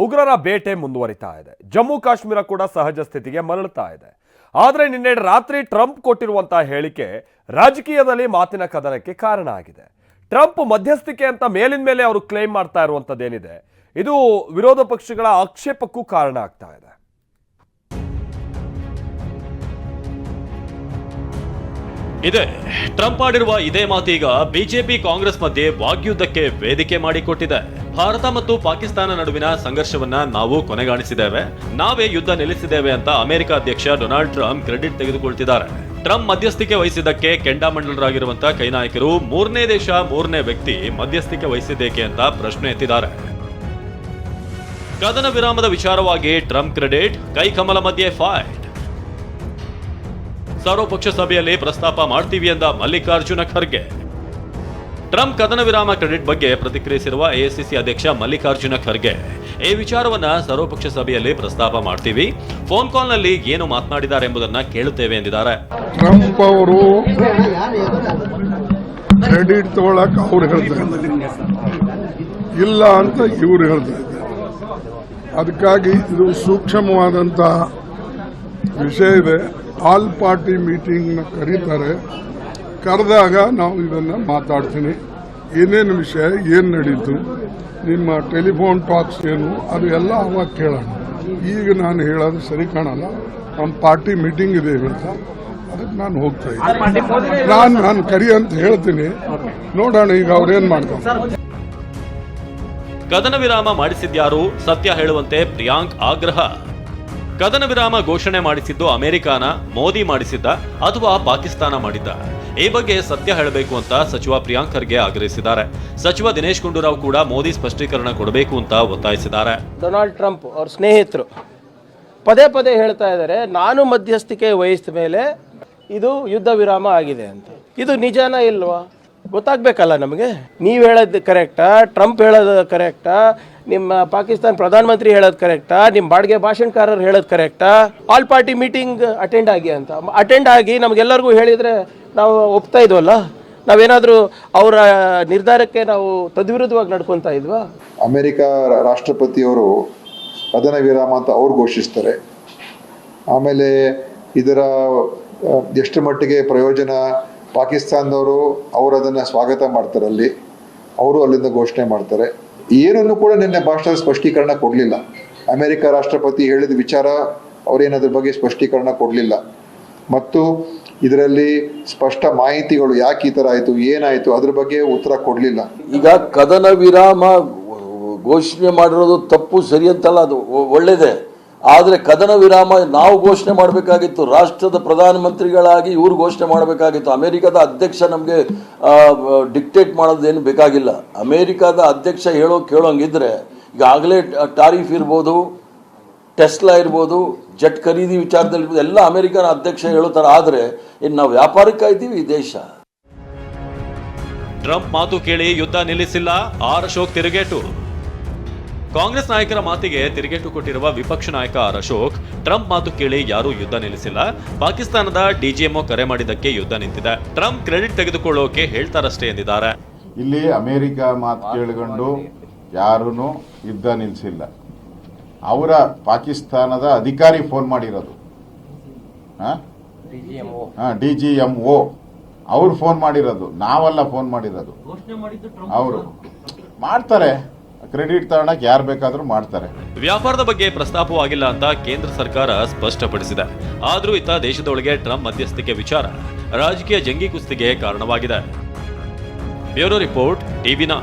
ಉಗ್ರರ ಬೇಟೆ ಮುಂದುವರಿತಾ ಇದೆ. ಜಮ್ಮು ಕಾಶ್ಮೀರ ಕೂಡ ಸಹಜ ಸ್ಥಿತಿಗೆ ಮರಳುತ್ತಾ ಇದೆ. ಆದರೆ ನಿನ್ನೆ ರಾತ್ರಿ ಟ್ರಂಪ್ ಕೊಟ್ಟಿರುವಂತಹ ಹೇಳಿಕೆ ರಾಜಕೀಯದಲ್ಲಿ ಮಾತಿನ ಕದನಕ್ಕೆ ಕಾರಣ ಆಗಿದೆ. ಟ್ರಂಪ್ ಮಧ್ಯಸ್ಥಿಕೆ ಅಂತ ಮೇಲಿನ ಮೇಲೆ ಅವರು ಕ್ಲೇಮ್ ಮಾಡ್ತಾ ಇರುವಂತದ್ದೇನಿದೆ, ಇದು ವಿರೋಧ ಪಕ್ಷಗಳ ಆಕ್ಷೇಪಕ್ಕೂ ಕಾರಣ ಆಗ್ತಾ ಇದೆ. ಇದೆ ಟ್ರಂಪ್ ಆಡಿರುವ ಇದೇ ಮಾತೀಗ ಬಿಜೆಪಿ ಕಾಂಗ್ರೆಸ್ ಮಧ್ಯೆ ವಾಗ್ಯುದ್ಧಕ್ಕೆ ವೇದಿಕೆ ಮಾಡಿಕೊಟ್ಟಿದೆ. ಭಾರತ ಮತ್ತು ಪಾಕಿಸ್ತಾನ ನಡುವಿನ ಸಂಘರ್ಷವನ್ನ ನಾವು ಕೊನೆಗಾಣಿಸಿದ್ದೇವೆ, ನಾವೇ ಯುದ್ಧ ನಿಲ್ಲಿಸಿದ್ದೇವೆ ಅಂತ ಅಮೆರಿಕ ಅಧ್ಯಕ್ಷ ಡೊನಾಲ್ಡ್ ಟ್ರಂಪ್ ಕ್ರೆಡಿಟ್ ತೆಗೆದುಕೊಳ್ತಿದ್ದಾರೆ. ಟ್ರಂಪ್ ಮಧ್ಯಸ್ಥಿಕೆ ವಹಿಸಿದ್ದಕ್ಕೆ ಕೆಂಡಾಮಂಡಲರಾಗಿರುವಂತಹ ಕೈ ನಾಯಕರು ಮೂರನೇ ದೇಶ ಮೂರನೇ ವ್ಯಕ್ತಿ ಮಧ್ಯಸ್ಥಿಕೆ ವಹಿಸಿದ್ದೇಕೆ ಅಂತ ಪ್ರಶ್ನೆ ಎತ್ತಿದ್ದಾರೆ. ಕದನ ವಿರಾಮದ ವಿಚಾರವಾಗಿ ಟ್ರಂಪ್ ಕ್ರೆಡಿಟ್, ಕೈಕಮಲ ಮಧ್ಯೆ ಫೈಟ್. ಸರ್ವಪಕ್ಷ ಸಭೆಯಲ್ಲಿ ಪ್ರಸ್ತಾಪ ಮಾಡ್ತೀವಿ ಎಂದ ಮಲ್ಲಿಕಾರ್ಜುನ ಖರ್ಗೆ. ಟ್ರಂಪ್ ಕದನ ವಿರಾಮ ಕ್ರೆಡಿಟ್ ಬಗ್ಗೆ ಪ್ರತಿಕ್ರಿಯಿಸಿರುವ ಎಐಸಿಸಿ ಅಧ್ಯಕ್ಷ ಮಲ್ಲಿಕಾರ್ಜುನ ಖರ್ಗೆ, ಈ ವಿಚಾರವನ್ನ ಸರ್ವಪಕ್ಷ ಸಭೆಯಲ್ಲಿ ಪ್ರಸ್ತಾಪ ಮಾಡ್ತೀವಿ, ಫೋನ್ ಕಾಲ್ ನಲ್ಲಿ ಏನು ಮಾತನಾಡಿದ್ದಾರೆ ಎಂಬುದನ್ನ ಕೇಳುತ್ತೇವೆ ಎಂದಿದ್ದಾರೆ. ಟ್ರಂಪ್ ಅವರು ಕ್ರೆಡಿಟ್ ತಗೊಳಕ್ ಅವ್ರು ಹೇಳ್ತಾರೆ, ಇಲ್ಲ ಅಂತ ಇವ್ರು ಹೇಳ್ತಾರೆ. ಅದಕ್ಕಾಗಿ ಇದು ಸೂಕ್ಷ್ಮವಾದಂತ ವಿಷಯ ಇದೆ. ಆಲ್ ಪಾರ್ಟಿ ಮೀಟಿಂಗ್ನ ಕರೀತಾರೆ, ಕರೆದಾಗ ನಾವು ಇದನ್ನು ಮಾತಾಡ್ತೀನಿ. ಏನೇನು ವಿಷಯ, ಏನು ನಡೀತು, ನಿಮ್ಮ ಟೆಲಿಫೋನ್ ಟಾಕ್ಸ್ ಏನು, ಅದು ಎಲ್ಲ ಅವಾಗ ಕೇಳೋಣ. ಈಗ ನಾನು ಹೇಳೋದು ಸರಿ ಕಾಣಲ್ಲ. ನಮ್ಮ ಪಾರ್ಟಿ ಮೀಟಿಂಗ್ ಇದೆ ಇವತ್ತ, ಅದಕ್ಕೆ ನಾನು ಹೋಗ್ತಾ ಇದ್ದೀನಿ. ನಾನು ಕರಿ ಅಂತ ಹೇಳ್ತೀನಿ, ನೋಡೋಣ ಈಗ ಅವ್ರೇನು ಮಾಡ್ತಾರೆ. ಕದನ ವಿರಾಮ ಮಾಡಿಸಿದ್ಯಾರು, ಸತ್ಯ ಹೇಳುವಂತೆ ಪ್ರಿಯಾಂಕ್ ಆಗ್ರಹ. ಕದನ ವಿರಾಮ ಘೋಷಣೆ ಮಾಡಿಸಿದ್ದು ಅಮೆರಿಕಾನ, ಮೋದಿ ಮಾಡಿಸಿದ್ದ ಅಥವಾ ಪಾಕಿಸ್ತಾನ ಮಾಡಿದ್ದ? ಈ ಬಗ್ಗೆ ಸತ್ಯ ಹೇಳಬೇಕು ಅಂತ ಸಚಿವ ಪ್ರಿಯಾಂಕ್ ಖರ್ಗೆ ಆಗ್ರಹಿಸಿದ್ದಾರೆ. ಸಚಿವ ದಿನೇಶ್ ಗುಂಡೂರಾವ್ ಕೂಡ ಮೋದಿ ಸ್ಪಷ್ಟೀಕರಣ ಕೊಡಬೇಕು ಅಂತ ಒತ್ತಾಯಿಸಿದ್ದಾರೆ. ಡೊನಾಲ್ಡ್ ಟ್ರಂಪ್ ಅವ್ರ ಸ್ನೇಹಿತರು ಪದೇ ಪದೇ ಹೇಳ್ತಾ ಇದ್ದಾರೆ, ನಾನು ಮಧ್ಯಸ್ಥಿಕೆ ವಹಿಸಿದ ಮೇಲೆ ಇದು ಯುದ್ಧ ವಿರಾಮ ಆಗಿದೆ ಅಂತ. ಇದು ನಿಜಾನ ಇಲ್ವಾ ಗೊತ್ತಾಗಬೇಕಲ್ಲ ನಮಗೆ. ನೀವು ಹೇಳೋದು ಕರೆಕ್ಟಾ, ಟ್ರಂಪ್ ಹೇಳೋದು ಕರೆಕ್ಟಾ, ನಿಮ್ಮ ಪಾಕಿಸ್ತಾನ ಪ್ರಧಾನಮಂತ್ರಿ ಹೇಳೋದು ಕರೆಕ್ಟಾ, ನಿಮ್ಮ ಬಾಡಿಗೆ ಭಾಷಣಕಾರರು ಹೇಳೋದು ಕರೆಕ್ಟಾ? ಆಲ್ ಪಾರ್ಟಿ ಮೀಟಿಂಗ್ ಅಟೆಂಡ್ ಆಗಿ ಅಂತ ಅಟೆಂಡ್ ಆಗಿ ನಮಗೆಲ್ಲರಿಗೂ ಹೇಳಿದರೆ ನಾವು ಒಪ್ತಾ ಇದ್ವಲ್ಲ. ನಾವೇನಾದರೂ ಅವರ ನಿರ್ಧಾರಕ್ಕೆ ನಾವು ತದ್ವಿರುದ್ಧವಾಗಿ ನಡ್ಕೊತಾ ಇದ್ವಾ? ಅಮೆರಿಕ ರಾಷ್ಟ್ರಪತಿಯವರು ಕದನ ವಿರಾಮ ಅಂತ ಅವ್ರು ಘೋಷಿಸ್ತಾರೆ. ಆಮೇಲೆ ಇದರ ಎಷ್ಟು ಮಟ್ಟಿಗೆ ಪ್ರಯೋಜನ ಪಾಕಿಸ್ತಾನದವರು ಅವರು ಅದನ್ನು ಸ್ವಾಗತ ಮಾಡ್ತಾರೆ, ಅವರು ಅಲ್ಲಿಂದ ಘೋಷಣೆ ಮಾಡ್ತಾರೆ. ಏನನ್ನು ಕೂಡ ನಿನ್ನೆ ಭಾಷಣದ ಸ್ಪಷ್ಟೀಕರಣ ಕೊಡಲಿಲ್ಲ. ಅಮೆರಿಕ ರಾಷ್ಟ್ರಪತಿ ಹೇಳಿದ ವಿಚಾರ ಅವರೇನದ್ರ ಬಗ್ಗೆ ಸ್ಪಷ್ಟೀಕರಣ ಕೊಡಲಿಲ್ಲ. ಮತ್ತು ಇದರಲ್ಲಿ ಸ್ಪಷ್ಟ ಮಾಹಿತಿಗಳು ಯಾಕೆ ಈ ಥರ ಆಯಿತು, ಏನಾಯಿತು ಅದ್ರ ಬಗ್ಗೆ ಉತ್ತರ ಕೊಡಲಿಲ್ಲ. ಈಗ ಕದನ ವಿರಾಮ ಘೋಷಣೆ ಮಾಡಿರೋದು ತಪ್ಪು ಸರಿ ಅಂತಲ್ಲ, ಅದು ಒಳ್ಳೇದೇ. ಆದರೆ ಕದನ ವಿರಾಮ ನಾವು ಘೋಷಣೆ ಮಾಡಬೇಕಾಗಿತ್ತು, ರಾಷ್ಟ್ರದ ಪ್ರಧಾನಮಂತ್ರಿಗಳಾಗಿ ಇವರು ಘೋಷಣೆ ಮಾಡಬೇಕಾಗಿತ್ತು. ಅಮೆರಿಕದ ಅಧ್ಯಕ್ಷ ನಮಗೆ ಡಿಕ್ಟೇಟ್ ಮಾಡೋದೇನು ಬೇಕಾಗಿಲ್ಲ. ಅಮೆರಿಕದ ಅಧ್ಯಕ್ಷ ಕೇಳೋಂಗಿದ್ರೆ ಈಗಾಗಲೇ ಟಾರಿಫ್ ಇರ್ಬೋದು, ಟೆಸ್ಲಾ ಇರ್ಬೋದು, ಜೆಟ್ ಖರೀದಿ ವಿಚಾರದಲ್ಲಿ ಇರ್ಬೋದು, ಎಲ್ಲ ಅಮೆರಿಕನ ಅಧ್ಯಕ್ಷ ಹೇಳೋ ಥರ. ಆದರೆ ಇನ್ನು ನಾವು ವ್ಯಾಪಾರಕ್ಕೆ ಇದ್ದೀವಿ ಈ ದೇಶ. ಟ್ರಂಪ್ ಮಾತು ಕೇಳಿ ಯುದ್ಧ ನಿಲ್ಲಿಸಿಲ್ಲ, ಆರ್ ಅಶೋಕ್ ತಿರುಗೇಟು. ಕಾಂಗ್ರೆಸ್ ನಾಯಕರ ಮಾತಿಗೆ ತಿರುಗೇಟು ಕೊಟ್ಟಿರುವ ವಿಪಕ್ಷ ನಾಯಕ ಆರ್ ಅಶೋಕ್, ಟ್ರಂಪ್ ಮಾತು ಕೇಳಿ ಯಾರೂ ಯುದ್ಧ ನಿಲ್ಲಿಸಿಲ್ಲ, ಪಾಕಿಸ್ತಾನದ ಡಿಜಿಎಂಒ ಕರೆ ಮಾಡಿದ್ದಕ್ಕೆ ಯುದ್ಧ ನಿಂತಿದೆ, ಟ್ರಂಪ್ ಕ್ರೆಡಿಟ್ ತೆಗೆದುಕೊಳ್ಳೋಕೆ ಹೇಳ್ತಾರಷ್ಟೇ ಎಂದಿದ್ದಾರೆ. ಇಲ್ಲಿ ಅಮೆರಿಕ ಮಾತು ಕೇಳಿಕೊಂಡು ಯಾರೂ ಯುದ್ಧ ನಿಲ್ಲಿಸಿಲ್ಲ. ಅವರ ಪಾಕಿಸ್ತಾನದ ಅಧಿಕಾರಿ ಫೋನ್ ಮಾಡಿರೋದು, ಡಿಜಿಎಂಒ ಅವ್ರು ಫೋನ್ ಮಾಡಿರೋದು, ನಾವೆಲ್ಲ ಫೋನ್ ಮಾಡಿರೋದು. ಅವರು ಮಾಡ್ತಾರೆ, ಕ್ರೆಡಿಟ್ ತಗೊಳ್ಳಕ್ಕೆ ಯಾರು ಬೇಕಾದ್ರೂ ಮಾಡ್ತಾರೆ. ವ್ಯಾಪಾರದ ಬಗ್ಗೆ ಪ್ರಸ್ತಾಪವಾಗಿಲ್ಲ ಅಂತ ಕೇಂದ್ರ ಸರ್ಕಾರ ಸ್ಪಷ್ಟಪಡಿಸಿದೆ. ಆದ್ರೂ ಇತ್ತ ದೇಶದೊಳಗೆ ಟ್ರಂಪ್ ಮಧ್ಯಸ್ಥಿಕೆ ವಿಚಾರ ರಾಜಕೀಯ ಜಂಗಿ ಕುಸ್ತಿಗೆ ಕಾರಣವಾಗಿದೆ. Bureau report, ಟಿವಿ9.